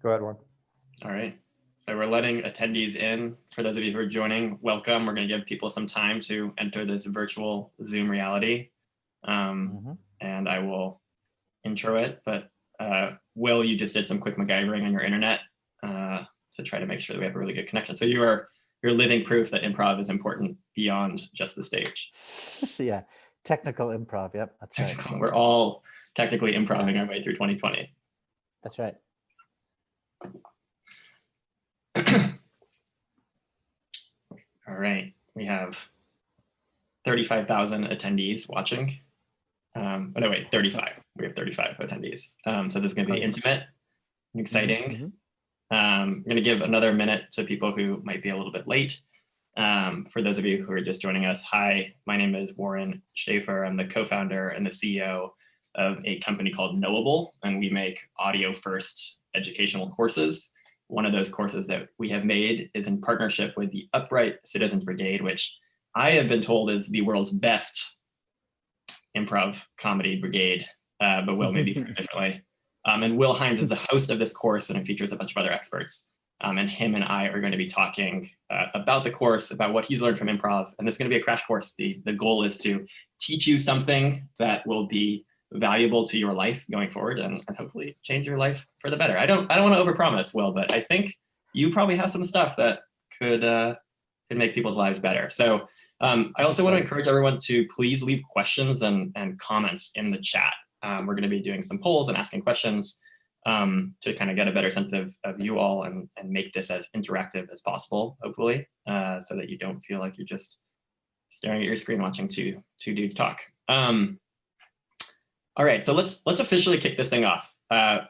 Go ahead, Warren. All right. So we're letting attendees in. For those of you who are joining, welcome. We're going to give people some time to enter this virtual Zoom reality. And I will intro it. But Will, you just did some quick MacGyvering on your internet to try to make sure that we have a really good connection. So you're living proof that improv is important beyond just the stage. Yeah, technical improv. Yep, that's right. We're all technically improving our way through 2020. That's right. All right, we have 35,000 attendees watching. Oh no, wait, 35. We have 35 attendees. So this is going to be intimate and exciting. I'm going to give another minute to people who might be a little bit late. For those of you who are just joining us, hi, my name is Warren Shaeffer. I'm the co-founder and the CEO of a company called Knowable, and we make audio-first educational courses. One of those courses that we have made is in partnership with the Upright Citizens Brigade, which I have been told is the world's best improv comedy brigade, but Will maybe put it differently. And Will Hines is the host of this course, and it features a bunch of other experts. And him and I are going to be talking about the course, about what he's learned from improv. And this is going to be a crash course. The goal is to teach you something that will be valuable to your life going forward and hopefully change your life for the better. I don't want to overpromise, Will, but I think you probably have some stuff that could make people's lives better. So I also want to encourage everyone to please leave questions and comments in the chat. We're going to be doing some polls and asking questions to kind of get a better sense of you all and make this as interactive as possible, hopefully, so that you don't feel like you're just staring at your screen watching two dudes talk. All right, so let's officially kick this thing off. Hi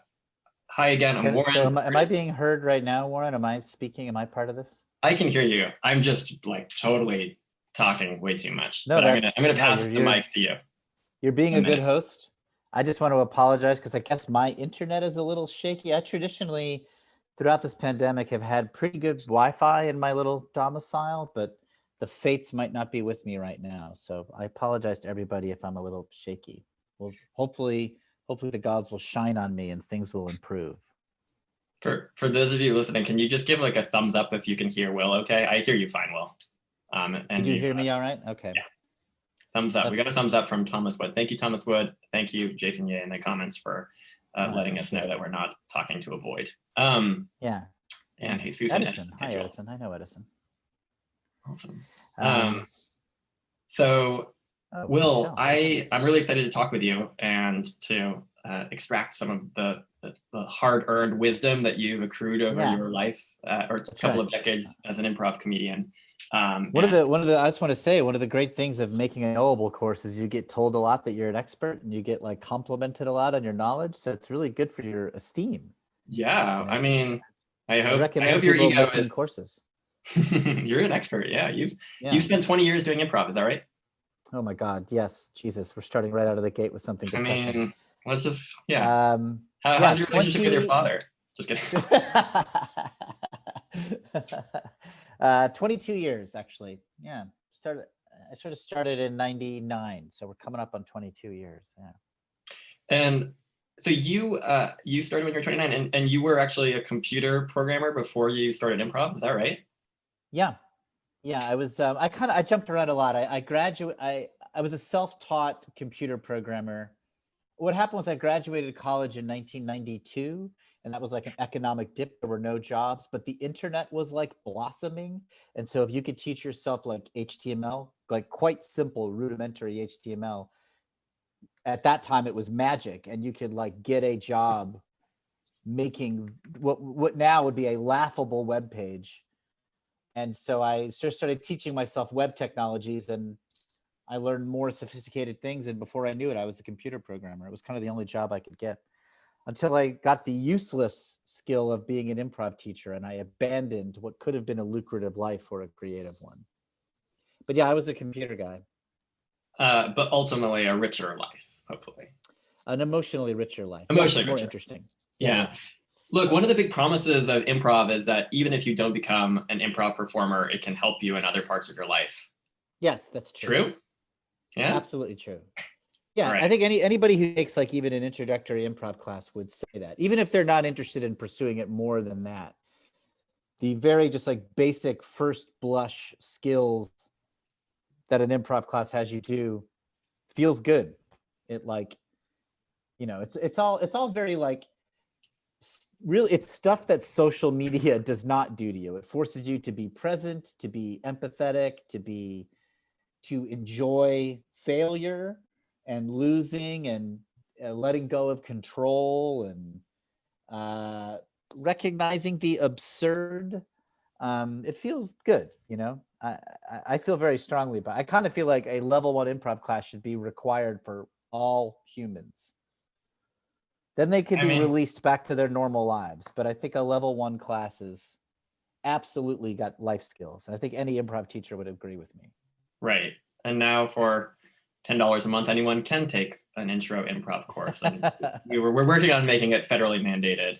again, I'm Warren. So am I being heard right now, Warren? Am I speaking? Am I part of this? I can hear you. I'm just like totally talking way too much. No, but I'm gonna pass the mic to you. You're being a good host. I just want to apologize because I guess my internet is a little shaky. I traditionally, throughout this pandemic, have had pretty good Wi-Fi in my little domicile, but the fates might not be with me right now. So I apologize to everybody if I'm a little shaky. Well, hopefully the gods will shine on me and things will improve. For those of you listening, can you just give like a thumbs up if you can hear Will? Okay, I hear you fine, Will. And did you hear me all right? Okay. Yeah. Thumbs up. We got a thumbs up from Thomas Wood. Thank you, Thomas Wood. Thank you, Jason Ye, in the comments for letting us know that we're not talking to a void. Yeah. And Jesus Edison. Hi, Edison. I know Edison. Awesome. So, Will, I'm really excited to talk with you and to extract some of the hard-earned wisdom that you've accrued over your life or a couple of decades as an improv comedian. One of the I just want to say, one of the great things of making a Knowable course is you get told a lot that you're an expert and you get like complimented a lot on your knowledge. So it's really good for your esteem. Yeah. I mean, I hope your ego is courses. You're an expert. Yeah. You've spent 20 years doing improv. Is that right? Oh my God. Yes. Jesus. We're starting right out of the gate with something depressing. I mean, let's just, how's your relationship with your father? Just kidding. 22 years, actually. Yeah. I sort of started in 99. So we're coming up on 22 years. Yeah. And so you started when you were 29 and you were actually a computer programmer before you started improv. Is that right? Yeah. Yeah. I was, I jumped around a lot. I was a self-taught computer programmer. What happened was I graduated college in 1992, and that was like an economic dip. There were no jobs, but the internet was like blossoming. And so if you could teach yourself like HTML, like quite simple rudimentary HTML, at that time it was magic, and you could like get a job making what now would be a laughable web page. And so I started teaching myself web technologies, and I learned more sophisticated things. And before I knew it, I was a computer programmer. It was kind of the only job I could get until I got the useless skill of being an improv teacher. And I abandoned what could have been a lucrative life for a creative one. But yeah, I was a computer guy. But ultimately a richer life, hopefully. An emotionally richer life. Emotionally more richer. Interesting. Yeah. Look, one of the big promises of improv is that even if you don't become an improv performer, it can help you in other parts of your life. Yes, that's true. True? Yeah. Absolutely true. Yeah, Right. I think anybody who takes like even an introductory improv class would say that, even if they're not interested in pursuing it more than that. The very just like basic first blush skills that an improv class has you do feels good. It like, you know, it's all very like really, it's stuff that social media does not do to you. It forces you to be present, to be empathetic, to enjoy failure and losing and letting go of control and recognizing the absurd. It feels good, you know. I feel very strongly about. I kind of feel like a level 1 improv class should be required for all humans. Then they could I be mean, released back to their normal lives. But I think a level 1 class is absolutely got life skills. And I think any improv teacher would agree with me. right. And now for $10 a month, anyone can take an intro improv course. And we're working on making it federally mandated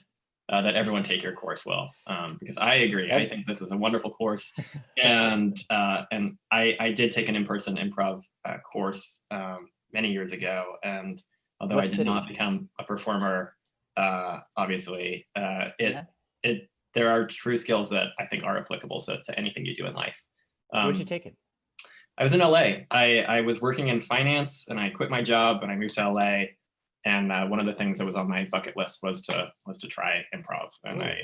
that everyone take your course, Will, because I agree. I think this is a wonderful course. And I did take an in-person improv course many years ago. And although What I did city? not become a performer, obviously, there are true skills that I think are applicable to anything you do in life. Where'd you take it? I was in LA. I was working in finance and I quit my job and I moved to LA. And one of the things that was on my bucket list was to try improv. And I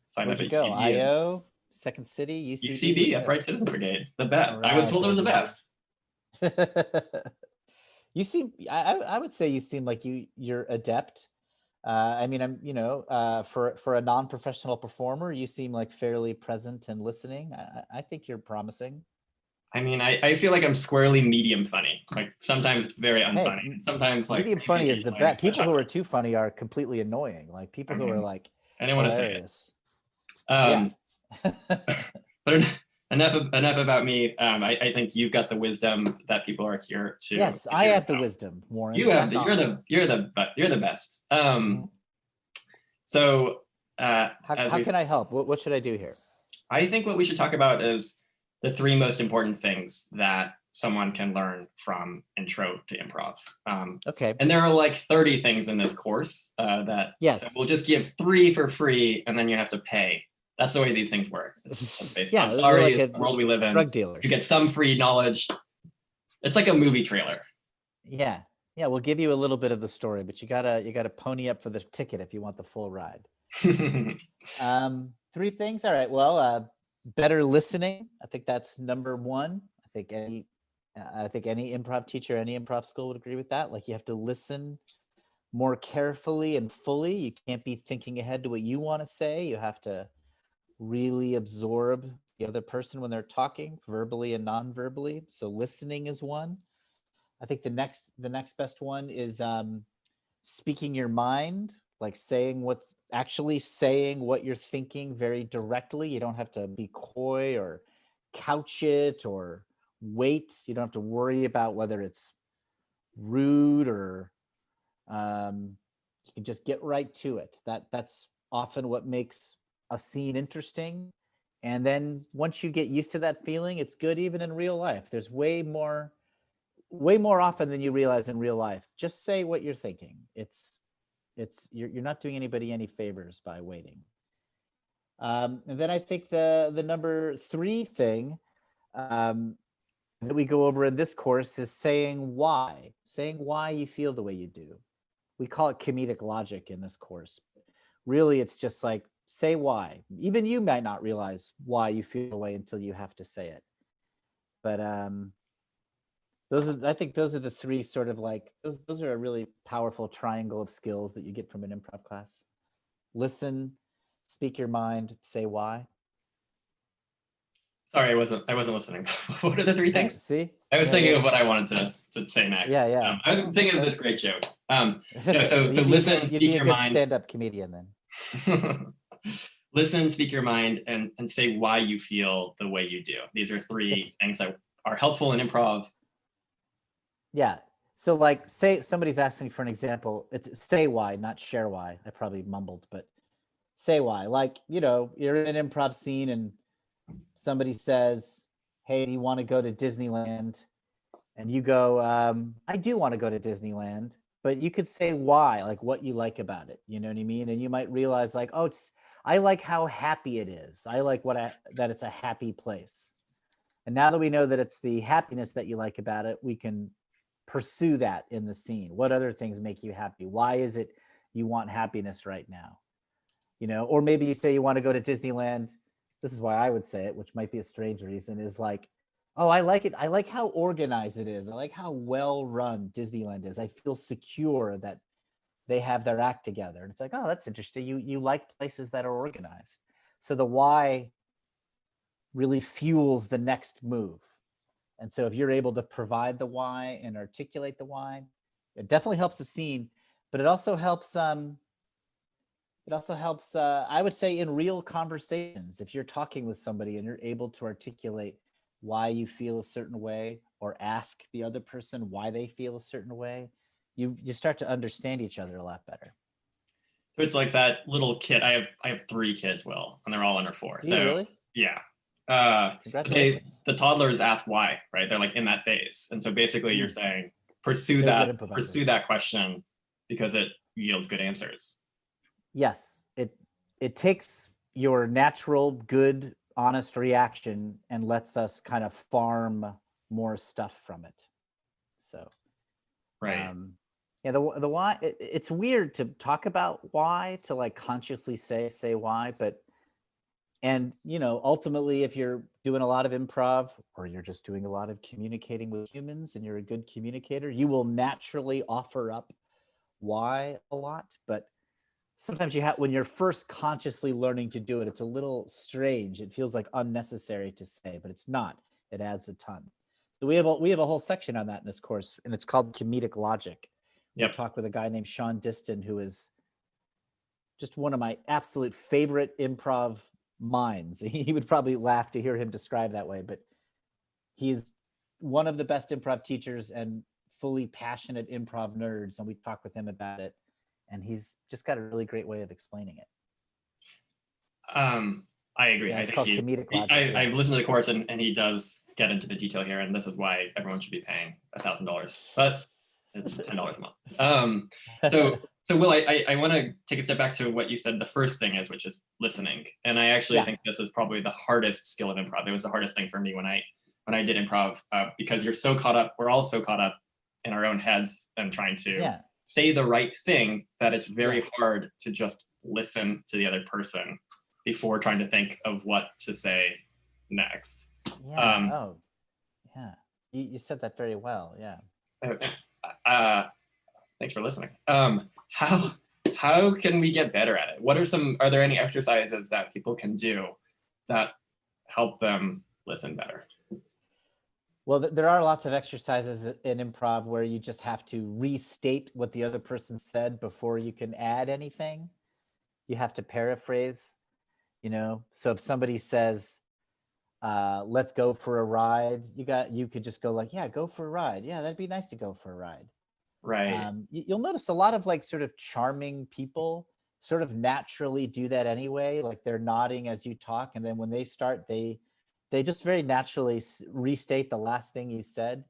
signed Where'd up you at go? UCB. IO, Second City, UCB? UCB at Bright Citizens Brigade. The best. All I was right, told it was the baby. best. You seem, I would say you seem like you're adept. I mean, I'm, you know, for a non-professional performer, you seem like fairly present and listening. I think you're promising. I mean, I feel like I'm squarely medium funny, like sometimes very unfunny, Hey, and sometimes like medium funny is the like best. a People who chuckle. are too funny are completely annoying. Like people I who are mean, like I didn't want to say it. hilarious. Yeah. But enough about me. I think you've got the wisdom that people are here to. Yes, I have the wisdom, Warren. You have Back you're the best. So how can I help? What should I do here? I think what we should talk about is the 3 most important things that someone can learn from intro to improv. Okay. And there are like 30 things in this course that Yes. so we'll just give 3 for free and then you have to pay. That's the way these things work. Yeah, I'm sorry, like it's the world we live in. Drug dealers. You get some free knowledge. It's like a movie trailer. Yeah. Yeah, we'll give you a little bit of the story, but you gotta pony up for the ticket if you want the full ride. 3 things. All right. Well, better listening. I think that's number 1. I think any improv teacher, any improv school would agree with that. Like you have to listen more carefully and fully. You can't be thinking ahead to what you want to say. You have to really absorb the other person when they're talking, verbally and non-verbally. So listening is one. I think the next best one is speaking your mind, like saying what you're thinking very directly. You don't have to be coy or couch it or wait. You don't have to worry about whether it's rude or you can just get right to it. That's often what makes a scene interesting. And then once you get used to that feeling, it's good even in real life. There's way more often than you realize in real life. Just say what you're thinking. You're not doing anybody any favors by waiting. And then I think the number 3 thing that we go over in this course is saying why you feel the way you do. We call it comedic logic in this course. Really, it's just like, say why. Even you might not realize why you feel the way until you have to say it. But I think those are the 3 sort of like, those are a really powerful triangle of skills that you get from an improv class. Listen, speak your mind, say why. Sorry, I wasn't listening. What are the 3 things? Yeah, see? I was thinking of what I wanted to say next. Yeah. I was thinking of this great joke. So You'd listen, you'd speak be a your good mind. stand-up comedian then. Listen, speak your mind, and say why you feel the way you do. These are 3 things that are helpful in improv. Yeah. So like, say somebody's asking for an example. It's say why, not share why. I probably mumbled, but say why. Like, you know, you're in an improv scene and somebody says, hey, do you want to go to Disneyland? and you go, I do want to go to Disneyland, but you could say why, like what you like about it. You know what I mean? And you might realize like, oh, I like how happy it is. I like that it's a happy place. And now that we know that it's the happiness that you like about it, we can pursue that in the scene. What other things make you happy? Why is it you want happiness right now? You know, or maybe you say you want to go to Disneyland. This is why I would say it, which might be a strange reason, is like, oh, I like it. I like how organized it is. I like how well run Disneyland is. I feel secure that they have their act together. And it's like, oh, that's interesting. You like places that are organized. So the why really fuels the next move. And so if you're able to provide the why and articulate the why, it definitely helps the scene, but it also helps I would say, in real conversations. If you're talking with somebody and you're able to articulate why you feel a certain way, or ask the other person why they feel a certain way, you start to understand each other a lot better. So it's like that little kid. I have 3 kids, Will, and they're all under 4. Do you really? Yeah. Congratulations. The toddlers ask why, right? They're like in that phase. And so basically you're saying, pursue that question because it yields good answers. Yes, it takes your natural, good, honest reaction and lets us kind of farm more stuff from it. So, right. Yeah, the why, it's weird to talk about why, to like consciously say why, but, and you know, ultimately, if you're doing a lot of improv or you're just doing a lot of communicating with humans and you're a good communicator, you will naturally offer up why a lot. But sometimes when you're first consciously learning to do it, it's a little strange. It feels like unnecessary to say, but it's not. It adds a ton. So we have a whole section on that in this course, and it's called comedic logic. Yep. We talk with a guy named Sean Diston, who is just one of my absolute favorite improv minds. He would probably laugh to hear him described that way, but he's one of the best improv teachers and fully passionate improv nerds. And we talk with him about it. And he's just got a really great way of explaining it. I agree. Yeah, I it's think called comedic logic. I've listened to the course and he does get into the detail here. And this is why everyone should be paying $1,000, but it's $10 a month. So Will, I want to take a step back to what you said. The first thing is, which is listening. And I actually think this is probably the hardest skill of improv. It was the hardest thing for me when I did improv, because you're so caught up. We're all so caught up in our own heads and trying to say the right thing that it's very hard to just listen to the other person before trying to think of what to say next. You said that very well. Yeah. Thanks for listening. How can we get better at it? Are there any exercises that people can do that help them listen better? Well, there are lots of exercises in improv where you just have to restate what the other person said before you can add anything. You have to paraphrase, you know. So if somebody says, let's go for a ride, you could just go like, yeah, go for a ride. Yeah, that'd be nice to go for a ride. Right. You'll notice a lot of like sort of charming people sort of naturally do that anyway. Like they're nodding as you talk. And then when they start, they just very naturally restate the last thing you said.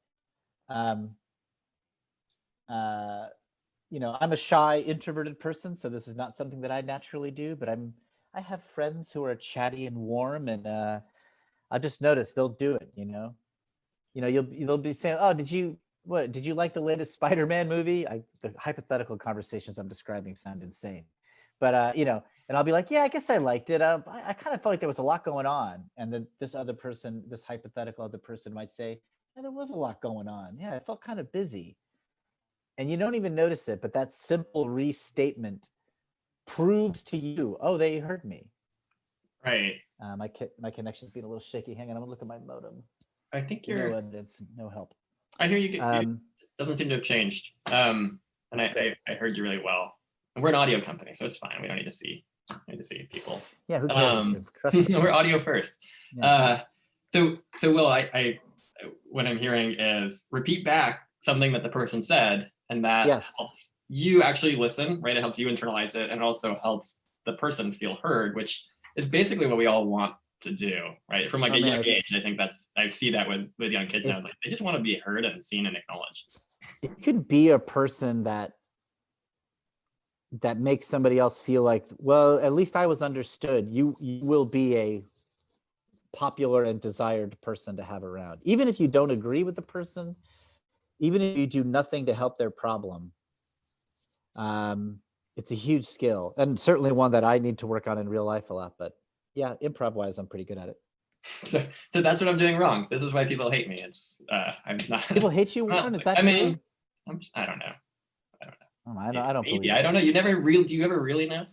You know, I'm a shy, introverted person, so this is not something that I naturally do, but I have friends who are chatty and warm, and I just noticed they'll do it, you know. They'll be saying, oh, did you like the latest Spider-Man movie? The hypothetical conversations I'm describing sound insane. But, you know, and I'll be like, yeah, I guess I liked it. I kind of felt like there was a lot going on. And then this hypothetical other person might say, yeah, there was a lot going on. Yeah, I felt kind of busy. And you don't even notice it, but that simple restatement proves to you, oh, they heard me. Right. My connection's being a little shaky. Hang on, I'm gonna look at my modem. I think no evidence, no help. I hear you. It doesn't seem to have changed. And I heard you really well. And we're an audio company, so it's fine. We don't need to see people. Yeah, who cares? Trust me. We're audio first. Yeah. So Will, I what I'm hearing is repeat back something that the person said, and that helps you actually listen, right? It helps you internalize it, and it also helps the person feel heard, which is basically what we all want to do, right? From like Oh, a man, young it's- age, I think I see that with young kids now. It's like they just want to be heard and seen and acknowledged. You can be a person that makes somebody else feel like, well, at least I was understood. You will be a popular and desired person to have around. Even if you don't agree with the person, even if you do nothing to help their problem, it's a huge skill, and certainly one that I need to work on in real life a lot. But yeah, improv wise, I'm pretty good at it. So that's what I'm doing wrong. This is why people hate me. It's I'm not. People hate you, Warren? Is that I true? mean, I don't know. Oh, I don't Maybe. believe I don't know. Do you ever really know?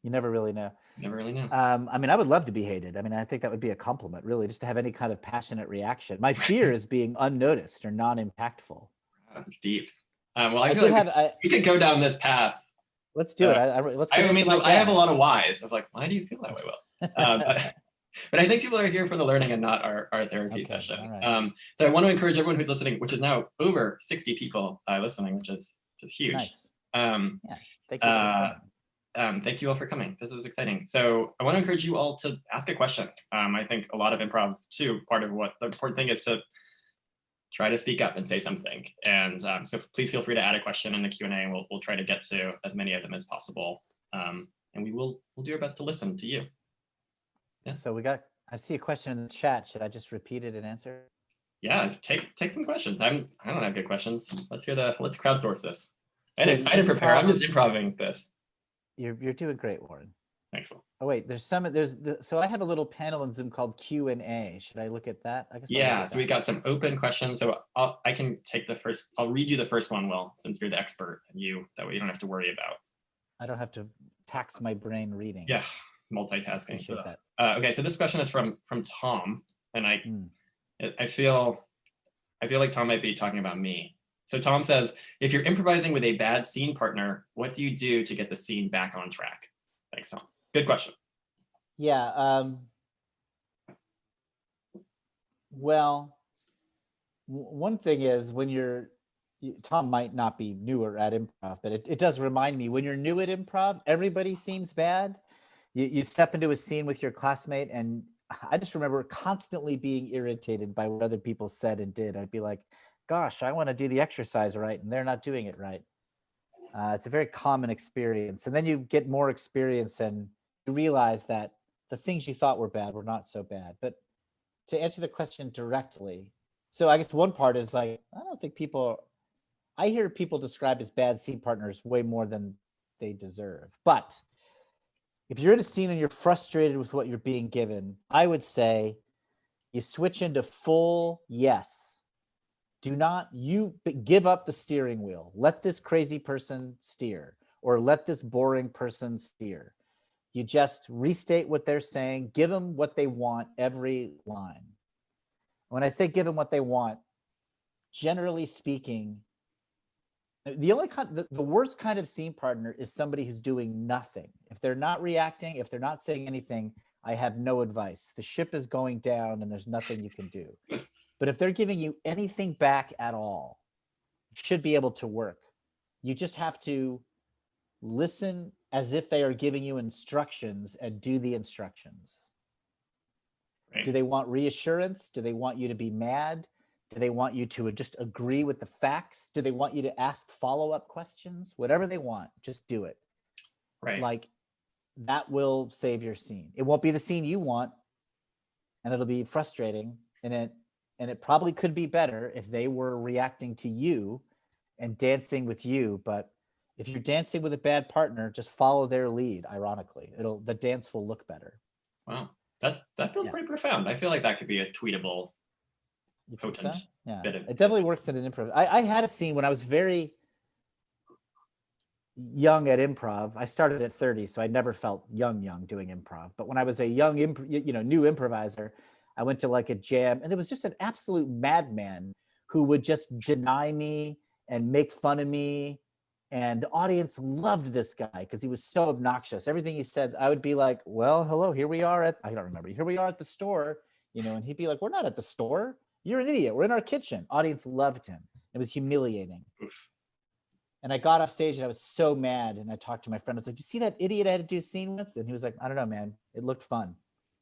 You never really know. Never really know. I mean, I would love to be hated. I mean, I think that would be a compliment, really, just to have any kind of passionate reaction. My fear is being unnoticed or non-impactful. It's deep. Well, I feel like we could go down this path. Let's do it. Let's get I mean, into my I have a lot of whys of like, why do you feel that way, Will? But I think people are here for the learning and not our therapy session. Right. So I want to encourage everyone who's listening, which is now over 60 people listening, which is huge. Nice. Thank you. Thank you all for coming. This was exciting. So I want to encourage you all to ask a question. I think a lot of improv too, part of what the important thing is to try to speak up and say something. And so please feel free to add a question in the Q&A, and we'll try to get to as many of them as possible. And we'll do our best to listen to you. Yeah. So I see a question in the chat. Should I just repeat it and answer? Yeah, take some questions. I don't have good questions. Let's crowdsource this. I didn't prepare. I'm just improvising this. You're doing great, Warren. Thanks, Will. Oh wait, so I have a little panel in Zoom called Q&A. Should I look at that? I guess. Yeah. So we got some open questions. So I can take the first. I'll read you the first one, Will, since you're the expert, and that way you don't have to worry about. I don't have to tax my brain reading. Yeah, multitasking. Appreciate that. Okay, so this question is from Tom, and I feel like Tom might be talking about me. So Tom says, if you're improvising with a bad scene partner, what do you do to get the scene back on track? Thanks, Tom. Good question. Yeah. Well, one thing is Tom might not be newer at improv, but it does remind me, when you're new at improv, everybody seems bad. You step into a scene with your classmate, and I just remember constantly being irritated by what other people said and did. I'd be like, gosh, I want to do the exercise right, and they're not doing it right. It's a very common experience. And then you get more experience and you realize that the things you thought were bad were not so bad. But to answer the question directly, so I guess one part is like, I hear people described as bad scene partners way more than they deserve. But if you're in a scene and you're frustrated with what you're being given, I would say you switch into full yes. Do not give up the steering wheel. Let this crazy person steer, or let this boring person steer. You just restate what they're saying, give them what they want every line. When I say give them what they want, generally speaking, the worst kind of scene partner is somebody who's doing nothing. If they're not reacting, if they're not saying anything, I have no advice. The ship is going down and there's nothing you can do. But if they're giving you anything back at all, it should be able to work. You just have to listen as if they are giving you instructions and do the instructions. Right. Do they want reassurance? Do they want you to be mad? Do they want you to just agree with the facts? Do they want you to ask follow-up questions? Whatever they want, just do it. Right. Like, that will save your scene. It won't be the scene you want, and it'll be frustrating, and it probably could be better if they were reacting to you and dancing with you. But if you're dancing with a bad partner, just follow their lead. Ironically, the dance will look better. Wow, that feels pretty profound. I feel like that could be a tweetable, potent bit of. It definitely works in an improv. I had a scene when I was very young at improv. I started at 30, so I never felt young doing improv. But when I was a young, new improviser, I went to like a jam, and there was just an absolute madman who would just deny me and make fun of me. And the audience loved this guy because he was so obnoxious. Everything he said, I would be like, well, hello, here we are I don't remember. Here we are at the store, and he'd be like, we're not at the store. You're an idiot. We're in our kitchen. Audience loved him. It was humiliating. Oof. And I got off stage and I was so mad. And I talked to my friend. I was like, "Do you see that idiot I had to do a scene with?" And he was like, "I don't know, man. It looked fun."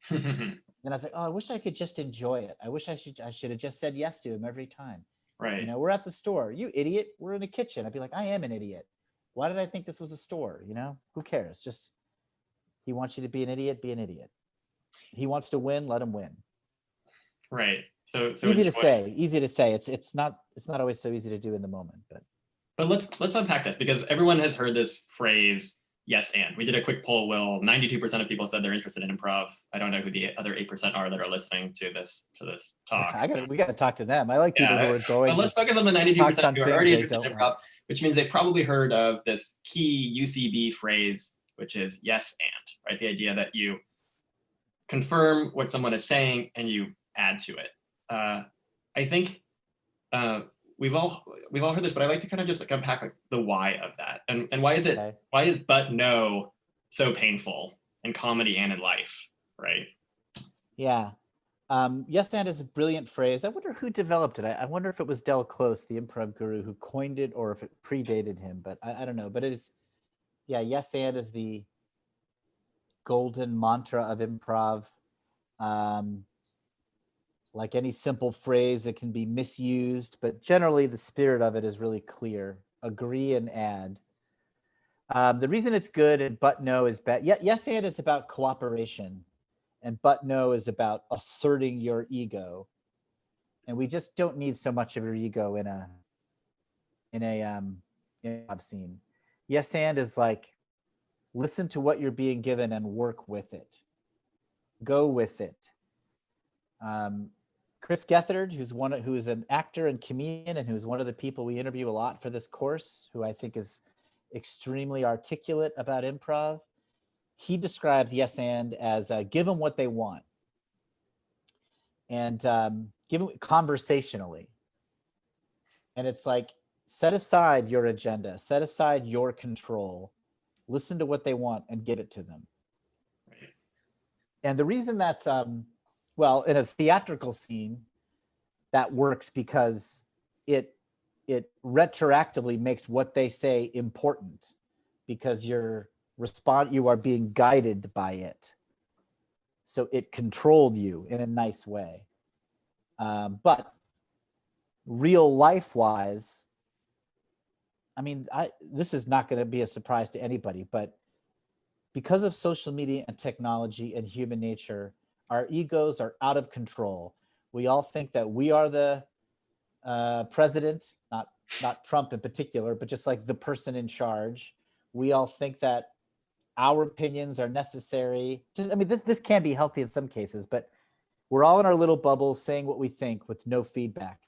Then I was like, oh, I wish I could just enjoy it. I wish I should have just said yes to him every time. Right. You know, we're at the store. You idiot. We're in a kitchen. I'd be like, I am an idiot. Why did I think this was a store? You know, who cares? Just, he wants you to be an idiot, be an idiot. He wants to win, let him win. Right. So Easy to say. It's not always so easy to do in the moment, but let's unpack this, because everyone has heard this phrase, yes and. We did a quick poll, Will. 92% of people said they're interested in improv. I don't know who the other 8% are that are listening to this talk. we gotta talk to them. I like people who are going. But let's focus on the 92% who are already interested in improv, which means they've probably heard of this key UCB phrase, which is yes and, right? The idea that you confirm what someone is saying and you add to it. I think we've all heard this, but I like to kind of just like unpack like the why of that, and why is it why is but no so painful in comedy and in life, right? Yeah. Yes and is a brilliant phrase. I wonder who developed it. I wonder if it was Del Close, the improv guru, who coined it, or if it predated him, but I don't know. But it is, yeah, yes and is the golden mantra of improv. Like any simple phrase, it can be misused, but generally the spirit of it is really clear. Agree and add. The reason it's good and but no is bad. Yes and is about cooperation, and but no is about asserting your ego. And we just don't need so much of your ego in a improv scene. Yes and is like, listen to what you're being given and work with it. Go with it. Chris Gethard, who is an actor and comedian, and who's one of the people we interview a lot for this course, who I think is extremely articulate about improv. He describes yes and as give them what they want, and give them conversationally. And it's like, set aside your agenda, set aside your control, listen to what they want and give it to them. Right. And the reason that's well, in a theatrical scene, that works because it retroactively makes what they say important, because you are being guided by it. So it controlled you in a nice way. But real life wise, I mean, this is not going to be a surprise to anybody, but because of social media and technology and human nature, our egos are out of control. We all think that we are the president, not Trump in particular, but just like the person in charge. We all think that our opinions are necessary. I mean, this can be healthy in some cases, but we're all in our little bubbles saying what we think with no feedback.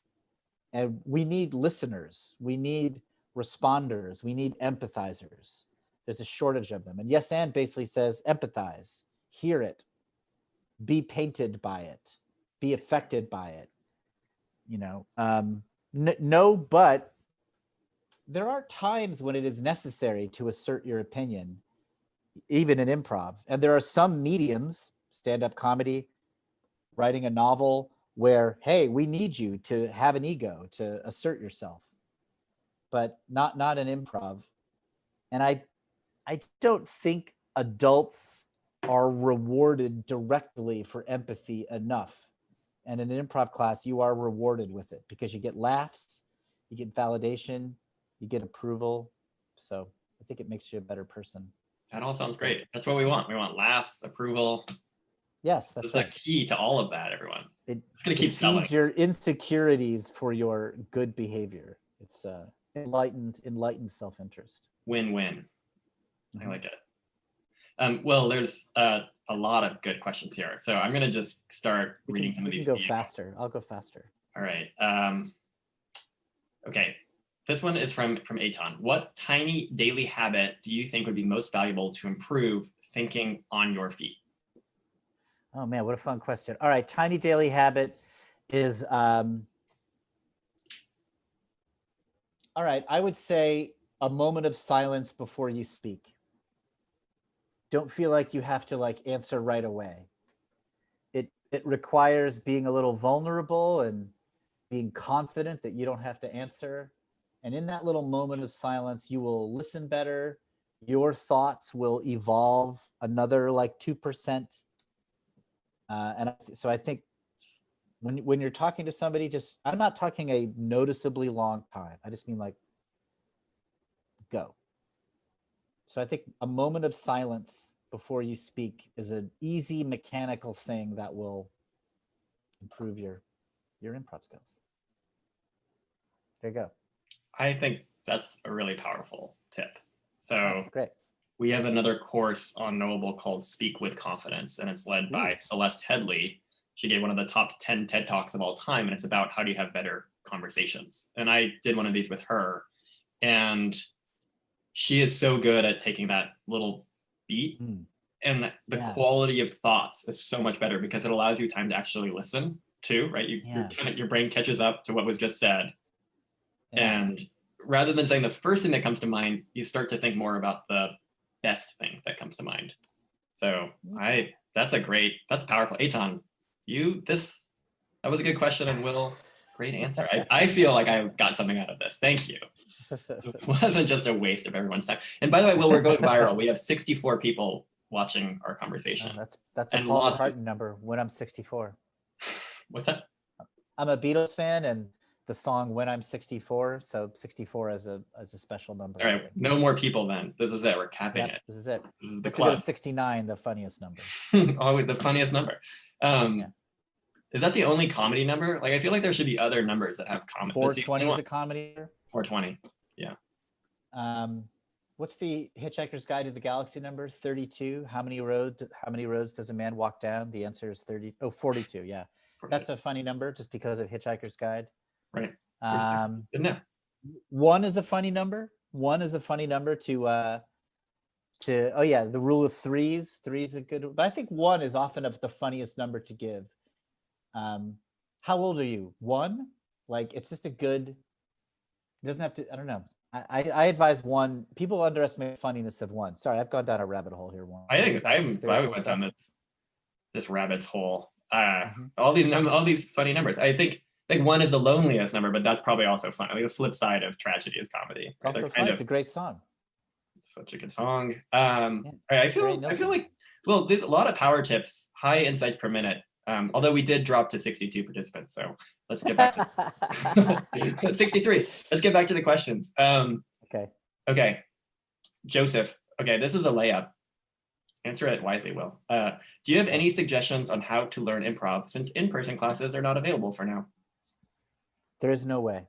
And we need listeners. We need responders. We need empathizers. There's a shortage of them. And yes and basically says empathize, hear it, be painted by it, be affected by it. You know, no, but there are times when it is necessary to assert your opinion, even in improv. And there are some mediums, stand-up comedy, writing a novel, where, hey, we need you to have an ego, to assert yourself, but not in improv. And I don't think adults are rewarded directly for empathy enough. And in an improv class, you are rewarded with it because you get laughs, you get validation, you get approval. So I think it makes you a better person. That all sounds great. That's what we want. We want laughs, approval. Yes, that's right. The key to all of that, everyone. It's going to keep selling. It feeds your insecurities for your good behavior. It's enlightened self-interest. Win-win. I like it. Well, there's a lot of good questions here. So I'm going to just start reading some of these. You can go faster. I'll go faster. All right. Okay. This one is from Aton. What tiny daily habit do you think would be most valuable to improve thinking on your feet? Oh man, what a fun question. All right. Tiny daily habit is, all right. I would say a moment of silence before you speak. Don't feel like you have to like answer right away. It requires being a little vulnerable and being confident that you don't have to answer. And in that little moment of silence, you will listen better. Your thoughts will evolve another like 2%. So I think when you're talking to somebody, I'm not talking a noticeably long time. I just mean like, go. So I think a moment of silence before you speak is an easy mechanical thing that will improve your improv skills. There you go. I think that's a really powerful tip. So great. We have another course on Knowable called Speak with Confidence, and it's led by Celeste Headley. She gave one of the top 10 TED Talks of all time, and it's about how do you have better conversations. And I did one of these with her, and she is so good at taking that little beat, and the quality of thoughts is so much better because it allows you time to actually listen too, right? Your brain catches up to what was just said. And rather than saying the first thing that comes to mind, you start to think more about the best thing that comes to mind. So that's powerful. Eitan, that was a good question, and Will, great answer. I feel like I got something out of this. Thank you. It wasn't just a waste of everyone's time. And by the way, Will, we're going viral. We have 64 people watching our conversation. That's a Paul McCartney number when I'm 64. What's that? I'm a Beatles fan, and the song When I'm 64, so 64 as a special number. All right, no more people then. This is it. We're capping it. This is it. This is the Let's club. go to 69, the funniest number. Always the funniest number. Is that the only comedy number? Like, I feel like there should be other numbers that have comedy. 420 is a comedy number. 420, yeah. What's the Hitchhiker's Guide to the Galaxy number? 32. How many roads does a man walk down? The answer is 42. Yeah, 42. That's a funny number just because of Hitchhiker's Guide. Right. One is a funny number. One is a funny number to the rule of threes. Three is a good, but I think one is often the funniest number to give. How old are you? One? Like, it's just a good, it doesn't have to, I don't know. I advise one. People underestimate funniness of one. Sorry, I've gone down a rabbit hole here. One. I think I went down this rabbit's hole. All these funny numbers. I think one is the loneliest number, but that's probably also fun. I think the flip side of tragedy is comedy. It's also fun. It's a great song. Such a good song. I feel like, well, there's a lot of power tips, high insights per minute. Although we did drop to 62 participants, so let's get back to 63. Let's get back to the questions. Okay. Joseph. Okay, this is a layup. Answer it wisely, Will. Do you have any suggestions on how to learn improv since in-person classes are not available for now? There is no way.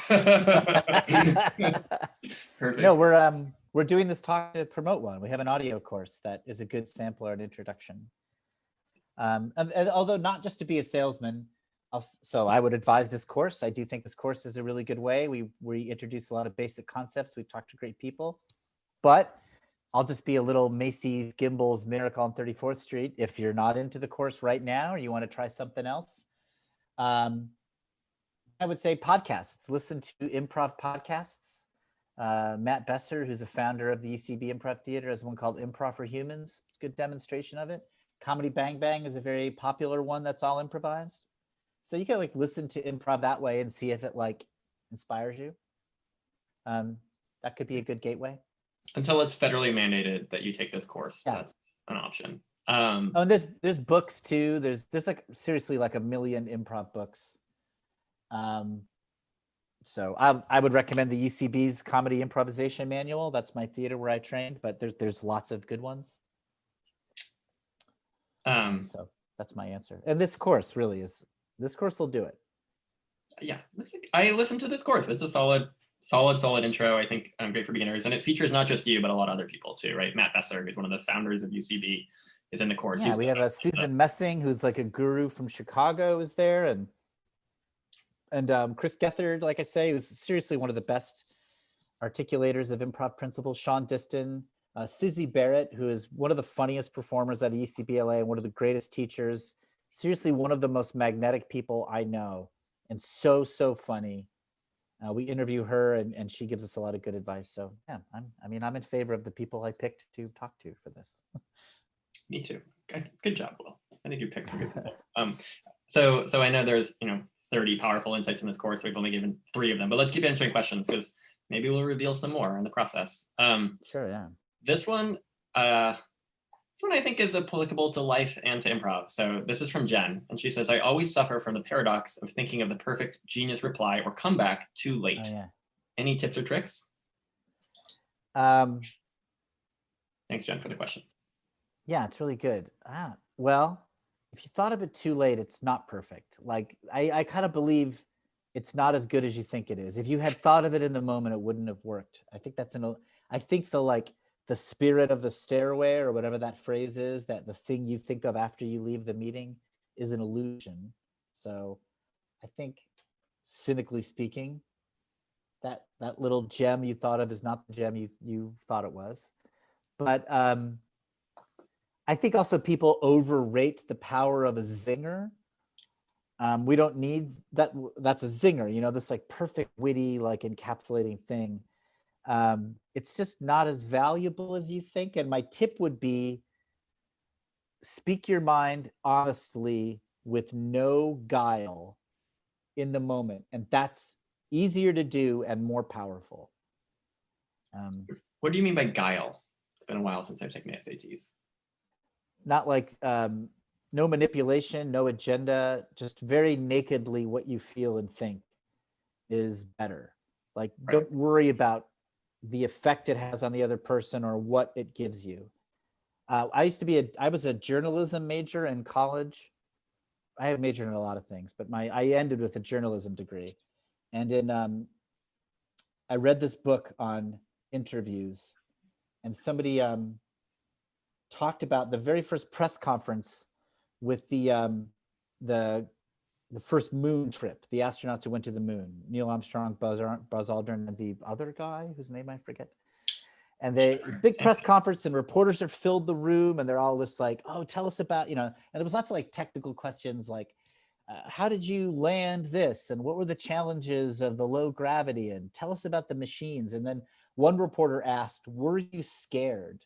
Perfect. No, we're doing this talk to promote one. We have an audio course that is a good sampler and introduction. And although not just to be a salesman, so I would advise this course. I do think this course is a really good way. We introduce a lot of basic concepts. We talk to great people, but I'll just be a little Macy's Gimbals Miracle on 34th Street. If you're not into the course right now, or you want to try something else, I would say podcasts. Listen to improv podcasts. Matt Besser, who's a founder of the UCB Improv Theater, has one called Improv for Humans. Good demonstration of it. Comedy Bang Bang is a very popular one that's all improvised. So you can listen to improv that way and see if it inspires you. That could be a good gateway. Until it's federally mandated that you take this course, that's an option. And there's books too. There's seriously a million improv books. So I would recommend the UCB's Comedy Improvisation Manual. That's my theater where I trained, but there's lots of good ones. So that's my answer. And this course will do it. Yeah, I listened to this course. It's a solid intro. I think great for beginners, and it features not just you, but a lot of other people too, right? Matt Besser, who's one of the founders of UCB, is in the course. Yeah, we have Susan Messing, who's a guru from Chicago, is there, and Chris Gethard, like I say, who's seriously one of the best articulators of improv principles. Sean Diston, Susie Barrett, who is one of the funniest performers at UCBLA and one of the greatest teachers. Seriously, one of the most magnetic people I know, and so funny. We interview her, and she gives us a lot of good advice. So yeah, I'm in favor of the people I picked to talk to for this. Me too. Good job, Will. I think you picked some good people. So I know there's 30 powerful insights in this course. We've only given 3 of them, but let's keep answering questions because maybe we'll reveal some more in the process. Sure, yeah. This one, This one I think is applicable to life and to improv. So this is from Jen, and she says, I always suffer from the paradox of thinking of the perfect genius reply or comeback too late. Oh, yeah. Any tips or tricks? Um, Thanks, Jen, for the question. Yeah, it's really good. Well, if you thought of it too late, it's not perfect. Like I kind of believe it's not as good as you think it is. If you had thought of it in the moment, it wouldn't have worked. I think I think the spirit of the stairway or whatever that phrase is, that the thing you think of after you leave the meeting is an illusion. So I think, cynically speaking, that little gem you thought of is not the gem you thought it was. But I think also people overrate the power of a zinger. We don't need that. That's a zinger, this like perfect, witty, like encapsulating thing. It's just not as valuable as you think. And my tip would be speak your mind honestly with no guile in the moment. And that's easier to do and more powerful. What do you mean by guile? It's been a while since I've taken the SATs. Not like no manipulation, no agenda, just very nakedly what you feel and think is better. Like, don't worry about the effect it has on the other person or what it gives you. I was a journalism major in college. I have majored in a lot of things, but I ended with a journalism degree. And I read this book on interviews, and somebody talked about the very first press conference with the first moon trip, the astronauts who went to the moon, Neil Armstrong, Buzz Aldrin, and the other guy whose name I forget. And this big press conference, and reporters have filled the room, and they're all just like, oh, tell us about, and there was lots of like technical questions like, how did you land this? And what were the challenges of the low gravity? And tell us about the machines. And then one reporter asked, were you scared?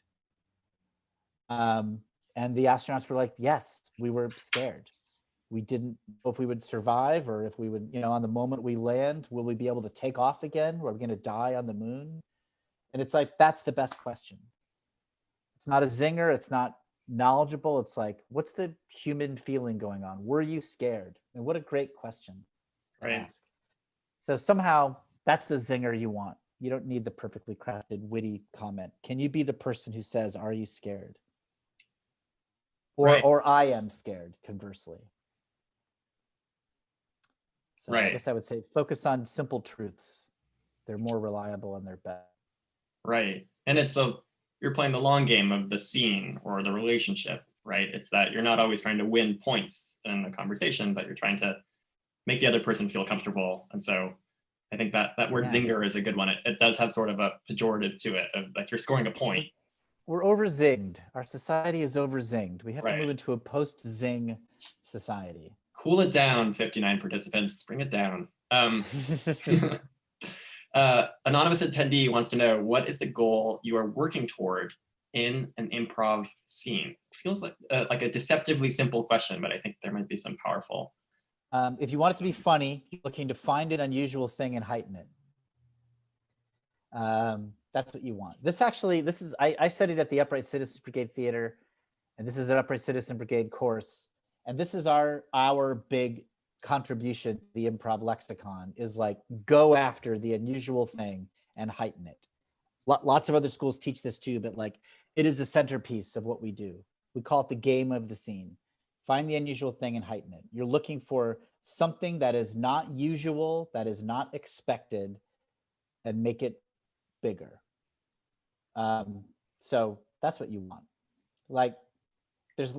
And the astronauts were like, yes, we were scared. We didn't know if we would survive, or if we would, on the moment we land, will we be able to take off again? Are we going to die on the moon? And it's like, that's the best question. It's not a zinger. It's not knowledgeable. It's like, what's the human feeling going on? Were you scared? And what a great question to ask. So somehow that's the zinger you want. You don't need the perfectly crafted, witty comment. Can you be the person who says, are you scared? Or I am scared, conversely. So I guess I would say focus on simple truths. They're more reliable and they're better. Right. And you're playing the long game of the scene or the relationship, right? It's that you're not always trying to win points in the conversation, but you're trying to make the other person feel comfortable. And so I think that word zinger is a good one. It does have sort of a pejorative to it, of like you're scoring a point. We're over-zinged. Our society is over-zinged. We have to move into a post-zing society. Cool it down, 59 participants. Bring it down. Anonymous attendee wants to know, what is the goal you are working toward in an improv scene? It feels like a deceptively simple question, but I think there might be some powerful. If you want it to be funny, you're looking to find an unusual thing and heighten it. That's what you want. I studied at the Upright Citizens Brigade Theater, and this is an Upright Citizen Brigade course. And this is our big contribution to the improv lexicon, is like, go after the unusual thing and heighten it. Lots of other schools teach this too, but like, it is the centerpiece of what we do. We call it the game of the scene. Find the unusual thing and heighten it. You're looking for something that is not usual, that is not expected, and make it bigger. So that's what you want. Like, there's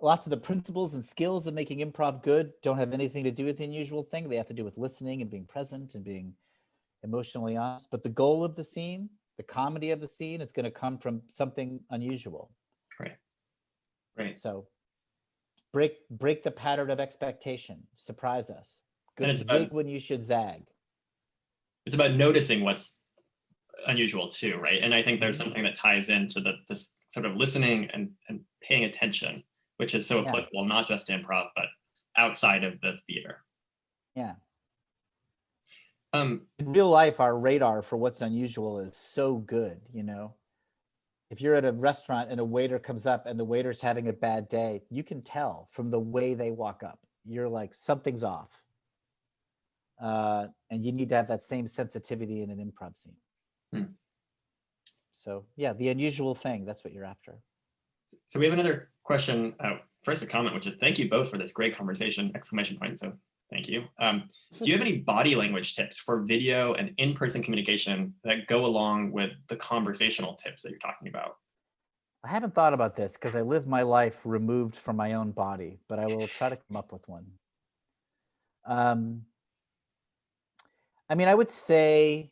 lots of the principles and skills of making improv good don't have anything to do with the unusual thing. They have to do with listening and being present and being emotionally honest. But the goal of the scene, the comedy of the scene, is going to come from something unusual. Right. So break the pattern of expectation. Surprise us. Good. Zig when you should zag. It's about noticing what's unusual too, right? And I think there's something that ties into this sort of listening and paying attention, which is so applicable, not just to improv, but outside of the theater. Yeah. In real life, our radar for what's unusual is so good, if you're at a restaurant and a waiter comes up and the waiter's having a bad day, you can tell from the way they walk up. You're like, something's off. And you need to have that same sensitivity in an improv scene. So yeah, the unusual thing, that's what you're after. So we have another question, first a comment, which is thank you both for this great conversation, exclamation point. So thank you. Do you have any body language tips for video and in-person communication that go along with the conversational tips that you're talking about? I haven't thought about this because I live my life removed from my own body, but I will try to come up with one. I mean, I would say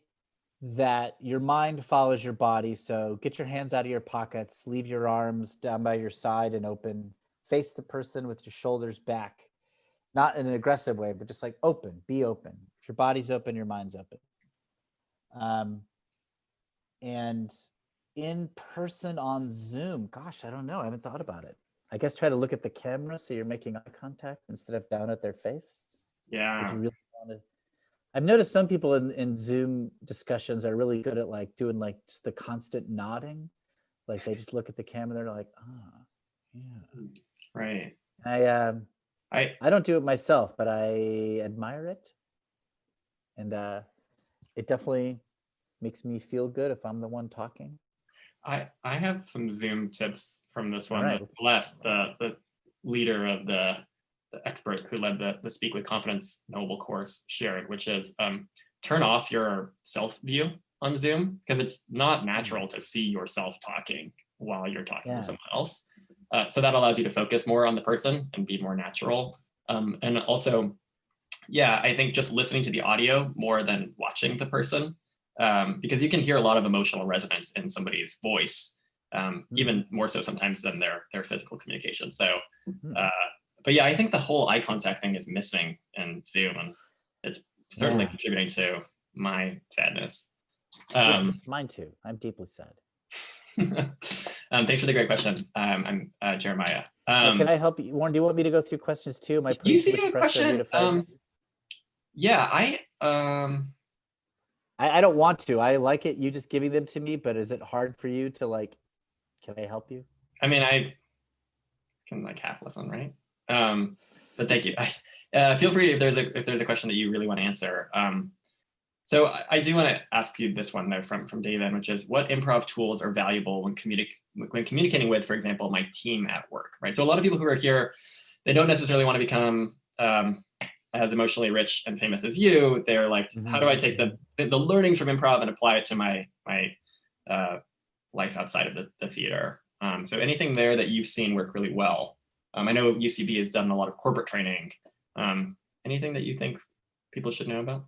that your mind follows your body. So get your hands out of your pockets, leave your arms down by your side and open, face the person with your shoulders back, not in an aggressive way, but just like open, be open. If your body's open, your mind's open. And in person on Zoom, gosh, I don't know. I haven't thought about it. I guess try to look at the camera so you're making eye contact instead of down at their face. Yeah. If you really want to. I've noticed some people in Zoom discussions are really good at like doing like just the constant nodding. Like they just look at the camera, they're like, ah, yeah. Right. I don't do it myself, but I admire it. And it definitely makes me feel good if I'm the one talking. I have some Zoom tips from this one Right. that Celeste, the leader of the expert who led the Speak with Confidence Knowable course, shared, which is turn off your self view on Zoom, because it's not natural to see yourself talking while you're talking to someone else. So that allows you to focus more on the person and be more natural. And also, yeah, I think just listening to the audio more than watching the person, because you can hear a lot of emotional resonance in somebody's voice, even more so sometimes than their physical communication. So, but yeah, I think the whole eye contact thing is missing in Zoom, and it's certainly contributing to my sadness. Yes, mine too. I'm deeply sad. Thanks for the great question. I'm Jeremiah. Can I help you? Warren, do you want me to go through questions too? Am I You putting see too a much pressure on you to question? fight this? Yeah, I don't want to. I like it, you just giving them to me, but is it hard for you to like, can I help you? I mean, I can like half listen, right? But thank you. Feel free if there's a question that you really want to answer. So I do want to ask you this one though from David, which is what improv tools are valuable when communicating with, for example, my team at work, right? So a lot of people who are here, they don't necessarily want to become as emotionally rich and famous as you. They're like, how do I take the learnings from improv and apply it to my life outside of the theater? So anything there that you've seen work really well? I know UCB has done a lot of corporate training. Anything that you think people should know about?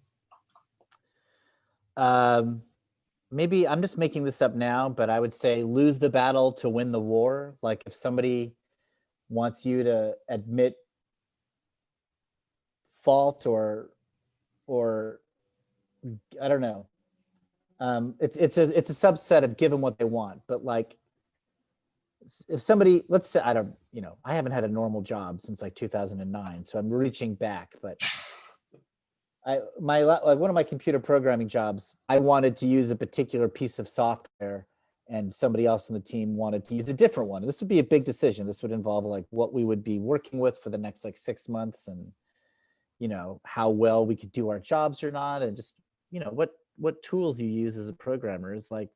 Maybe I'm just making this up now, but I would say lose the battle to win the war. Like if somebody wants you to admit fault or I don't know. It's a subset of give them what they want, but like if somebody, let's say, I haven't had a normal job since like 2009, so I'm reaching back, but one of my computer programming jobs, I wanted to use a particular piece of software and somebody else in the team wanted to use a different one. This would be a big decision. This would involve like what we would be working with for the next like 6 months and, how well we could do our jobs or not. And just, what tools you use as a programmer is like,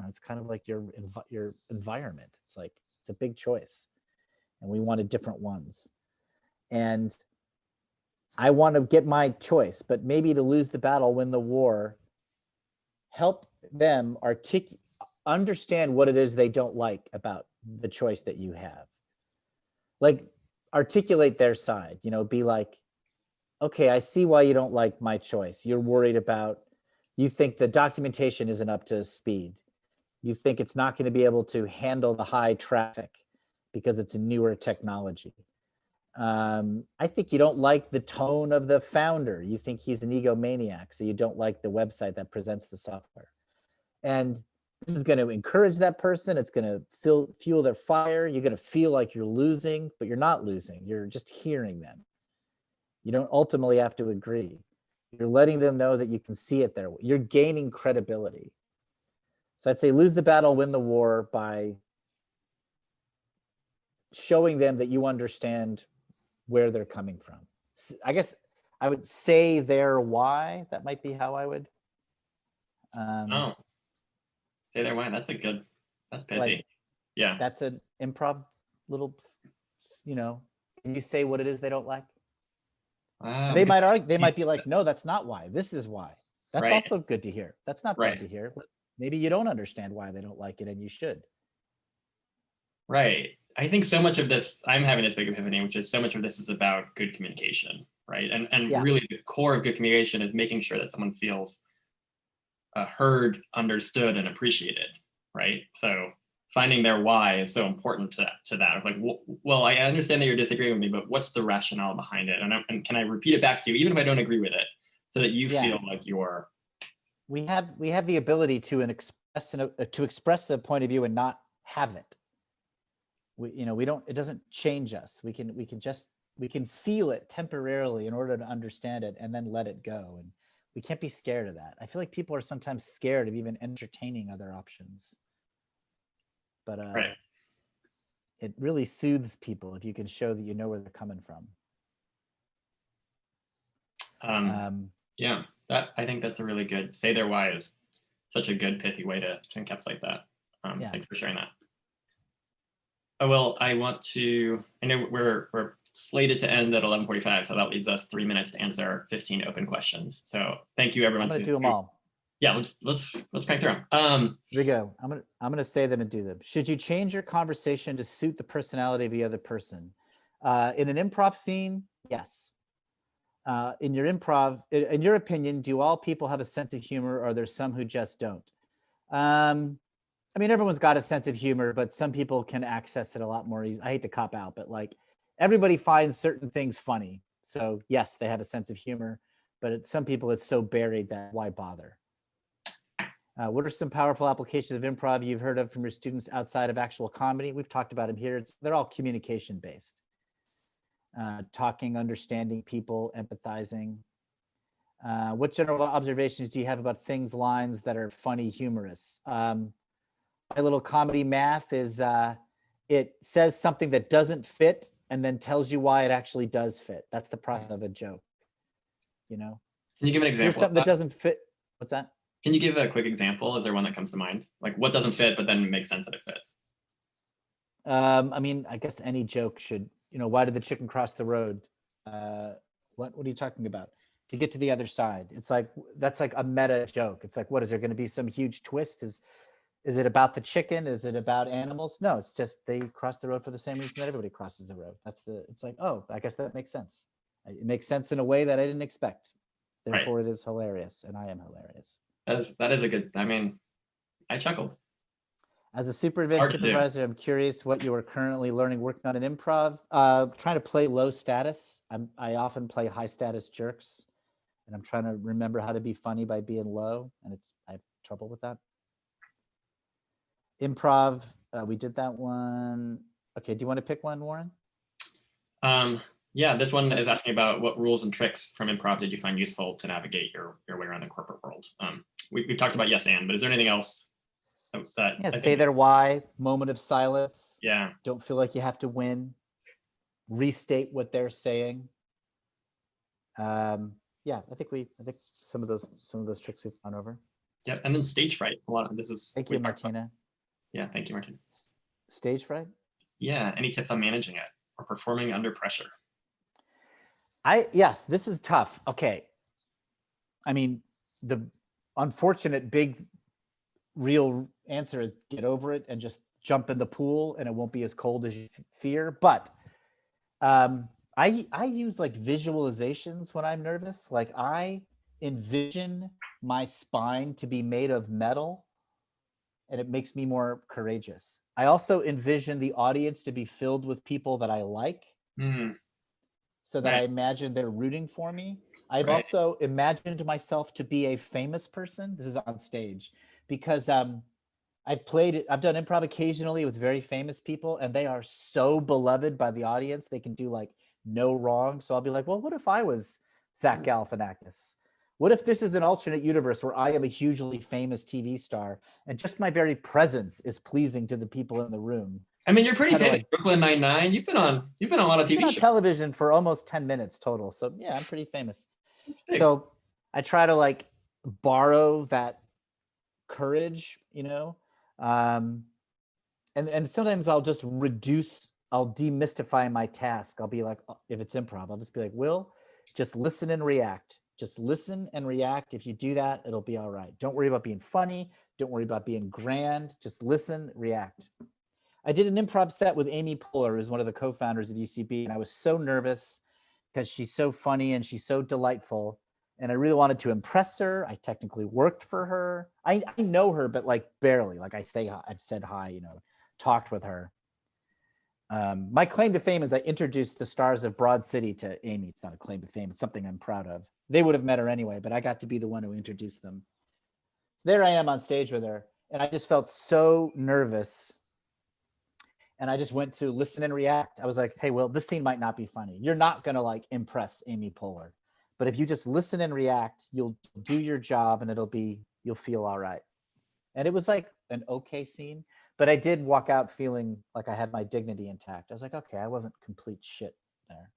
it's kind of like your environment. It's like, it's a big choice and we wanted different ones. And I want to get my choice, but maybe to lose the battle, win the war, help them understand what it is they don't like about the choice that you have. Like articulate their side, be like, okay, I see why you don't like my choice. You're worried about, you think the documentation isn't up to speed. You think it's not going to be able to handle the high traffic because it's a newer technology. I think you don't like the tone of the founder. You think he's an egomaniac, so you don't like the website that presents the software. And this is going to encourage that person. It's going to fuel their fire. You're going to feel like you're losing, but you're not losing. You're just hearing them. You don't ultimately have to agree. You're letting them know that you can see it there. You're gaining credibility. So I'd say lose the battle, win the war by showing them that you understand where they're coming from. I guess I would say their why. That might be how I would. Oh, say their why. That's pithy. Like, yeah. That's an improv little, can you say what it is they don't like? They might argue, they might be like, no, that's not why. This is why. That's right. also good to hear. That's not bad to hear. Maybe you don't understand why they don't like it, and you should. Right. I think so much of this, I'm having this big epiphany, which is so much of this is about good communication, right? And really the core of good communication is making sure that someone feels heard, understood, and appreciated, right? So finding their why is so important to that. Like, well, I understand that you're disagreeing with me, but what's the rationale behind it? And can I repeat it back to you, even if I don't agree with it, so that you feel like you're. We have the ability to express a point of view and not have it. We don't. It doesn't change us. We can feel it temporarily in order to understand it, and then let it go. And we can't be scared of that. I feel like people are sometimes scared of even entertaining other options. But it really soothes people if you can show that you know where they're coming from. Yeah, I think that's a really good, say their why is such a good pithy way to encapsulate that. Thanks for sharing that. Oh, well, I know we're slated to end at 11:45, so that leaves us 3 minutes to answer 15 open questions. So thank you, everyone. I'm gonna do them all. Yeah, let's crank through them. Here we go. I'm gonna say them and do them. Should you change your conversation to suit the personality of the other person? In an improv scene, yes. In your improv, in your opinion, do all people have a sense of humor, or are there some who just don't? I mean, everyone's got a sense of humor, but some people can access it a lot more easily. I hate to cop out, but like everybody finds certain things funny. So yes, they have a sense of humor, but some people it's so buried that why bother? What are some powerful applications of improv you've heard of from your students outside of actual comedy? We've talked about them here. They're all communication based. Talking, understanding people, empathizing. What general observations do you have about things, lines that are funny, humorous? My little comedy math is it says something that doesn't fit and then tells you why it actually does fit. That's the process of a joke. Can you give an example? Here's something that doesn't fit. What's that? Can you give a quick example? Is there one that comes to mind? Like what doesn't fit, but then makes sense that it fits? I mean, I guess any joke should, why did the chicken cross the road? What are you talking about? To get to the other side. It's like, that's like a meta joke. It's like, what, is there going to be some huge twist? Is it about the chicken? Is it about animals? No, it's just they cross the road for the same reason that everybody crosses the road. It's like, oh, I guess that makes sense. It makes sense in a way that I didn't expect. Therefore, It is hilarious, and I am hilarious. That is a good, I mean, I chuckled. As a super advanced improviser, I'm curious what you are currently learning, working on an improv. Trying to play low status. I often play high status jerks, and I'm trying to remember how to be funny by being low, and I have trouble with that. Improv, we did that one. Okay, do you want to pick one, Warren? Yeah, this one is asking about what rules and tricks from improv did you find useful to navigate your way around the corporate world? We've talked about yes and, but is there anything else that? Say their why, moment of silence. Yeah. Don't feel like you have to win. Restate what they're saying. I think some of those tricks we've gone over. Yeah, and then stage fright. Thank you, Martina. Yeah, thank you, Martina. Stage fright? Yeah, any tips on managing it or performing under pressure? Yes, this is tough. Okay. I mean, the unfortunate big real answer is get over it and just jump in the pool and it won't be as cold as you fear. But I use like visualizations when I'm nervous. Like I envision my spine to be made of metal and it makes me more courageous. I also envision the audience to be filled with people that I like. So that I imagine they're rooting for me. I've also imagined myself to be a famous person. This is on stage because I've done improv occasionally with very famous people and they are so beloved by the audience. They can do like no wrong. So I'll be like, well, what if I was Zach Galifianakis? What if this is an alternate universe where I am a hugely famous TV star and just my very presence is pleasing to the people in the room? I mean, you're pretty Kinda famous. like- Brooklyn Nine-Nine. You've been on a lot of I've TV been on shows. television for almost 10 minutes total. So yeah, I'm pretty famous. Big. So I try to like borrow that courage, and sometimes I'll just I'll demystify my task. I'll be like, if it's improv, I'll just be like, Will, just listen and react. Just listen and react. If you do that, it'll be all right. Don't worry about being funny. Don't worry about being grand. Just listen, react. I did an improv set with Amy Poehler, who's one of the co-founders of UCB, and I was so nervous because she's so funny and she's so delightful. And I really wanted to impress her. I technically worked for her. I know her, but like barely. Like I've said hi, talked with her. My claim to fame is I introduced the stars of Broad City to Amy. It's not a claim to fame. It's something I'm proud of. They would have met her anyway, but I got to be the one who introduced them. So there I am on stage with her. And I just felt so nervous. And I just went to listen and react. I was like, hey, Will, this scene might not be funny. You're not going to like impress Amy Poehler. But if you just listen and react, you'll do your job and you'll feel all right. And it was like an okay scene, but I did walk out feeling like I had my dignity intact. I was like, okay, I wasn't complete shit there.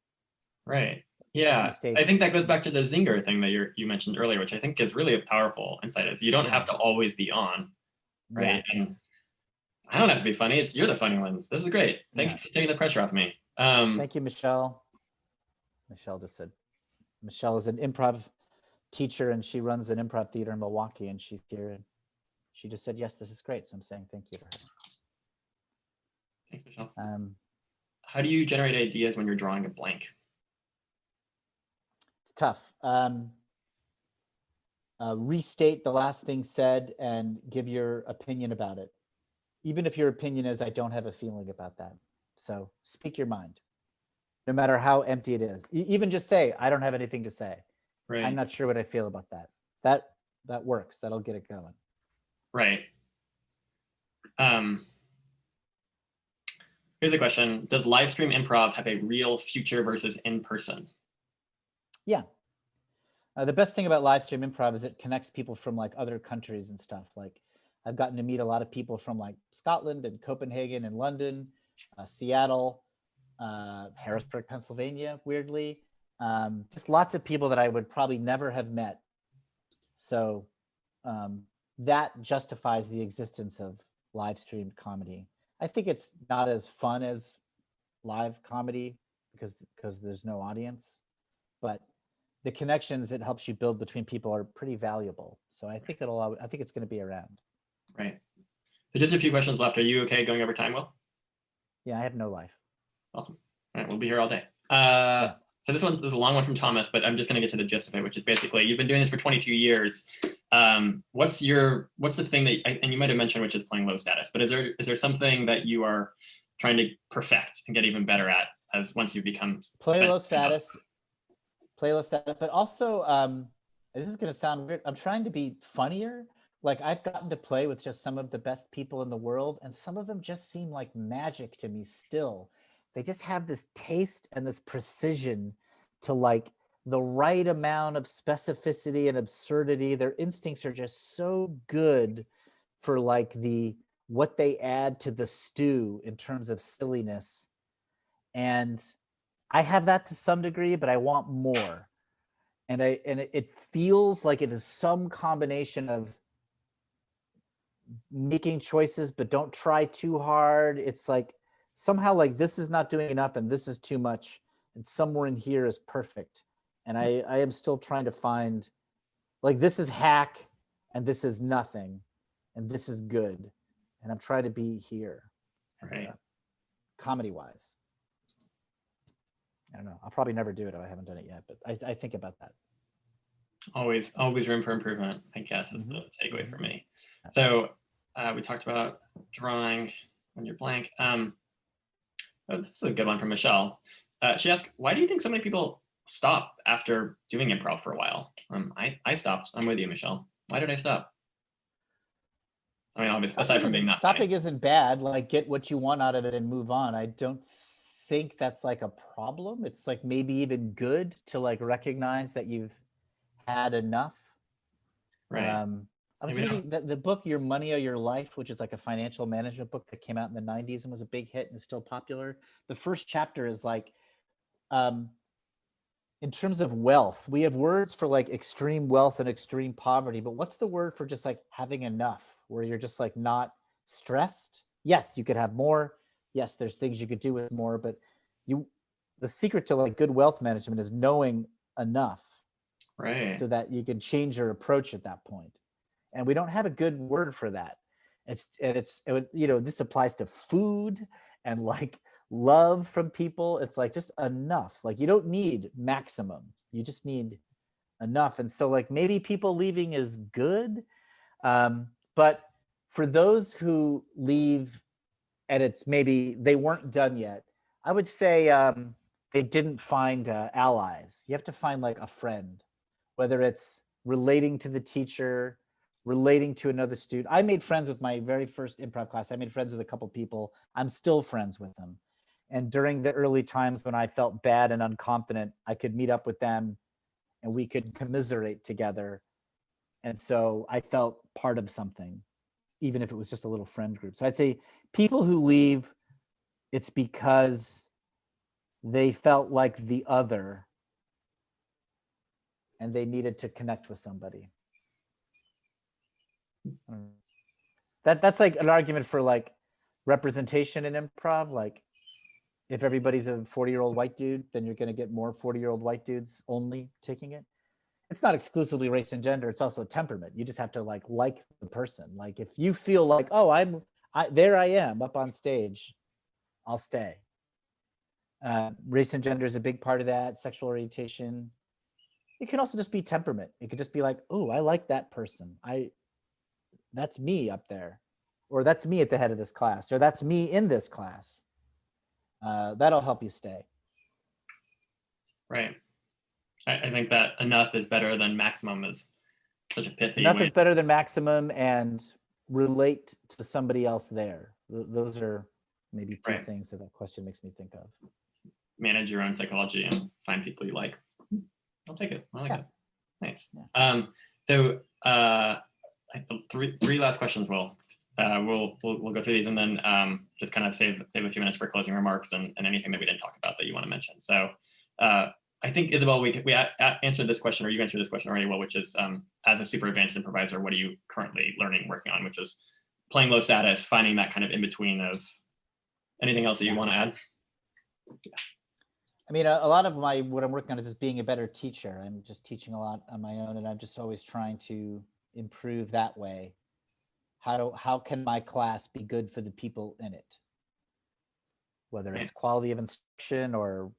Right. Yeah. I think that goes back to the zinger thing that you mentioned earlier, which I think is really a powerful insight. Is you don't have to always be on, right? Yeah, and I don't have to be funny. You're the funny one. This is great. Thanks for taking the pressure off me. Thank you, Michelle. Michelle just said, Michelle is an improv teacher and she runs an improv theater in Milwaukee, and she's here. And she just said, yes, this is great. So I'm saying thank you to her. Thanks, Michelle. How do you generate ideas when you're drawing a blank? It's tough. Restate the last thing said and give your opinion about it. Even if your opinion is, I don't have a feeling about that. So speak your mind, no matter how empty it is. Even just say, I don't have anything to say. Right. I'm not sure what I feel about that. That works. That'll get it going. Right. Here's a question. Does Livestream Improv have a real future versus in-person? Yeah. The best thing about Livestream Improv is it connects people from like other countries and stuff. Like I've gotten to meet a lot of people from like Scotland and Copenhagen and London, Seattle, Harrisburg, Pennsylvania, weirdly. Just lots of people that I would probably never have met. So that justifies the existence of live streamed comedy. I think it's not as fun as live comedy because there's no audience, but the connections it helps you build between people are pretty valuable. So I think it's going to be around. Right. So just a few questions left. Are you okay going over time, Will? Yeah, I have no life. Awesome. All right, we'll be here all day. So this is a long one from Thomas, but I'm just going to get to the gist of it, which is basically you've been doing this for 22 years. What's the thing that, and you might have mentioned, which is playing low status, but is there something that you are trying to perfect and get even better at as once you become play low status, but also this is going to sound weird. I'm trying to be funnier. Like I've gotten to play with just some of the best people in the world, and some of them just seem like magic to me still. They just have this taste and this precision to like the right amount of specificity and absurdity. Their instincts are just so good for like what they add to the stew in terms of silliness. And I have that to some degree, but I want more. And it feels like it is some combination of making choices, but don't try too hard. It's like somehow like this is not doing enough and this is too much, and somewhere in here is perfect. And I am still trying to find like this is hack and this is nothing and this is good, and I'm trying to be here. Right. Comedy wise, I don't know. I'll probably never do it if I haven't done it yet, but I think about that. Always room for improvement, I guess, is the takeaway for me. So we talked about drawing when you're blank. This is a good one from Michelle. She asked, why do you think so many people stop after doing improv for a while? I stopped. I'm with you, Michelle. Why did I stop? I mean, obviously, aside from being not stopping funny. Isn't bad. Like, get what you want out of it and move on. I don't think that's like a problem. It's like maybe even good to like recognize that you've had enough. Right. I was Maybe reading the book Your Money or Your Life, which is like a financial management book that came out in the 90s and was a big hit and is still popular. The first chapter is like, in terms of wealth, we have words for like extreme wealth and extreme poverty, but what's the word for just like having enough, where you're just like not stressed? Yes, you could have more. Yes, there's things you could do with more, but the secret to like good wealth management is knowing enough, right. so that you can change your approach at that point. And we don't have a good word for that. This applies to food and like love from people. It's like just enough. Like you don't need maximum. You just need enough. And so like maybe people leaving is good. But for those who leave and it's maybe they weren't done yet, I would say they didn't find allies. You have to find like a friend, whether it's relating to the teacher, relating to another student. I made friends with my very first improv class. I made friends with a couple people. I'm still friends with them. And during the early times when I felt bad and unconfident, I could meet up with them and we could commiserate together. And so I felt part of something, even if it was just a little friend group. So I'd say people who leave, it's because they felt like the other and they needed to connect with somebody. That's like an argument for like representation in improv. Like if everybody's a 40-year-old white dude, then you're going to get more 40-year-old white dudes only taking it. It's not exclusively race and gender. It's also temperament. You just have to like the person. Like if you feel like, oh, there I am up on stage, I'll stay. Race and gender is a big part of that. Sexual orientation. It can also just be temperament. It could just be like, oh, I like that person. That's me up there, or that's me at the head of this class, or that's me in this class. That'll help you stay. Right. I think that enough is better than maximum is such a pithy Enough way. is better than maximum, and relate to somebody else there. Those are maybe two things that question makes me think of. Manage your own psychology and find people you like. I'll take it. I like it. Nice. Yeah. So three last questions. We'll go through these and then just kind of save a few minutes for closing remarks and anything that we didn't talk about that you want to mention. So I think, Isabel, we answered this question, or you answered this question already well, which is as a super advanced improviser, what are you currently learning, working on, which is playing low status, finding that kind of in between of anything else that you want to add? I mean, a lot of what I'm working on is just being a better teacher. I'm just teaching a lot on my own, and I'm just always trying to improve that way. How can my class be good for the people in it? Whether it's quality of instruction or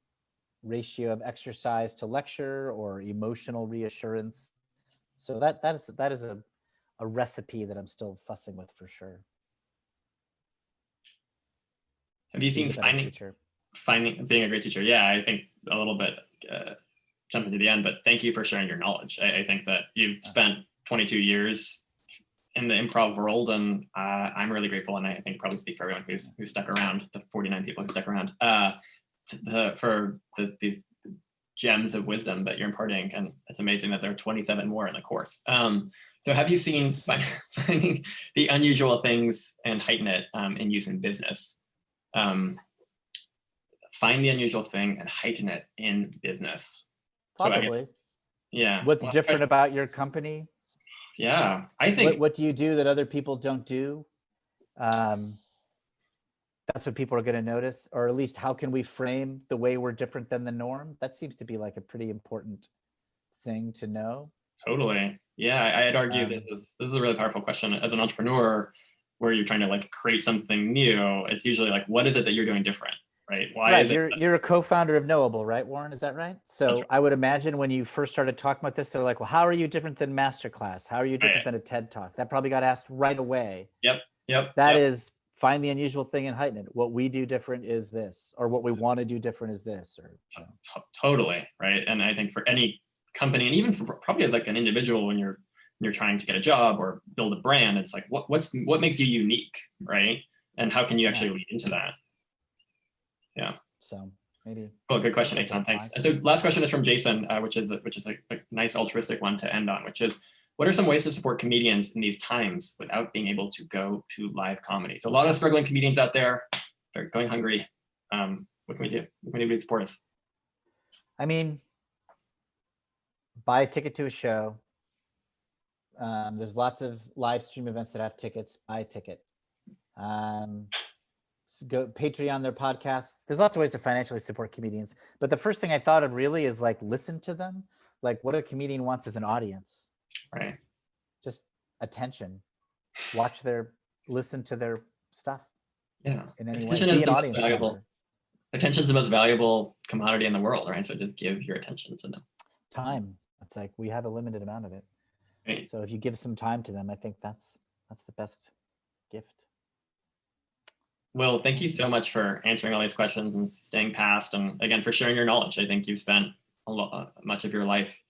ratio of exercise to lecture or emotional reassurance. So that is a recipe that I'm still fussing with for sure. Have you seen being a great teacher? Yeah, I think a little bit jumping to the end, but thank you for sharing your knowledge. I think that you've spent 22 years in the improv world, and I'm really grateful, and I think probably speak for everyone who's stuck around, the 49 people who stuck around, for these gems of wisdom that you're imparting, and it's amazing that there are 27 more in the course. So have you seen finding the unusual things and heighten it in use in business? Find the unusual thing and heighten it in business. Probably. Yeah. What's different about your company? Yeah, I think. What do you do that other people don't do? That's what people are going to notice, or at least how can we frame the way we're different than the norm? That seems to be like a pretty important thing to know. Totally. Yeah, I'd argue that this is a really powerful question. As an entrepreneur, where you're trying to like create something new, it's usually like, what is it that you're doing different, right? Why is it? You're a co-founder of Knowable, right, Warren? Is that right? So right. I would imagine when you first started talking about this, they're like, well, how are you different than Masterclass? How are you different than a TED Talk? That probably got asked right away. Yep. That is, find the unusual thing and heighten it. What we do different is this, or what we want to do different is this. Or totally, right? And I think for any company, and even for probably as like an individual, when you're trying to get a job or build a brand, it's like what makes you unique, right? And how can you actually lead into that? Yeah. So maybe. Well, good question, Eitan. Thanks. And so last question is from Jason, which is a nice altruistic one to end on, which is, what are some ways to support comedians in these times without being able to go to live comedy? So a lot of struggling comedians out there, they're going hungry. What can we do? What can we do to be supportive? I mean, buy a ticket to a show. There's lots of live stream events that have tickets. Buy a ticket. So go Patreon their podcasts. There's lots of ways to financially support comedians. But the first thing I thought of really is like listen to them. Like what a comedian wants as an audience. Right. Just attention. Listen to their stuff. Yeah. In any Attention way. is Be an the most audience valuable. member. Attention is the most valuable commodity in the world, right? So just give your attention to them. Time. It's like we have a limited amount of it. Right. So if you give some time to them, I think that's the best gift. Will, thank you so much for answering all these questions and staying past, and again, for sharing your knowledge. I think you've spent much of your life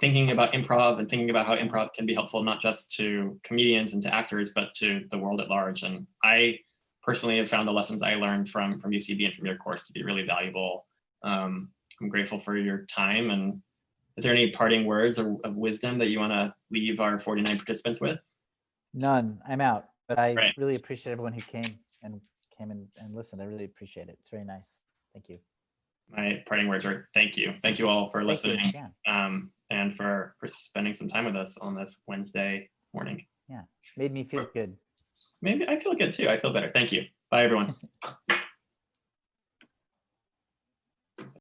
thinking about improv and thinking about how improv can be helpful, not just to comedians and to actors, but to the world at large. And I personally have found the lessons I learned from UCB and from your course to be really valuable. I'm grateful for your time. And is there any parting words of wisdom that you want to leave our 49 participants with? None. I'm out. But I Right. really appreciate everyone who came and listened. I really appreciate it. It's very nice. Thank you. My parting words are thank you. Thank you all for listening. Yeah. And for spending some time with us on this Wednesday morning. Yeah. Made me feel good. Maybe I feel good too. I feel better. Thank you. Bye, everyone.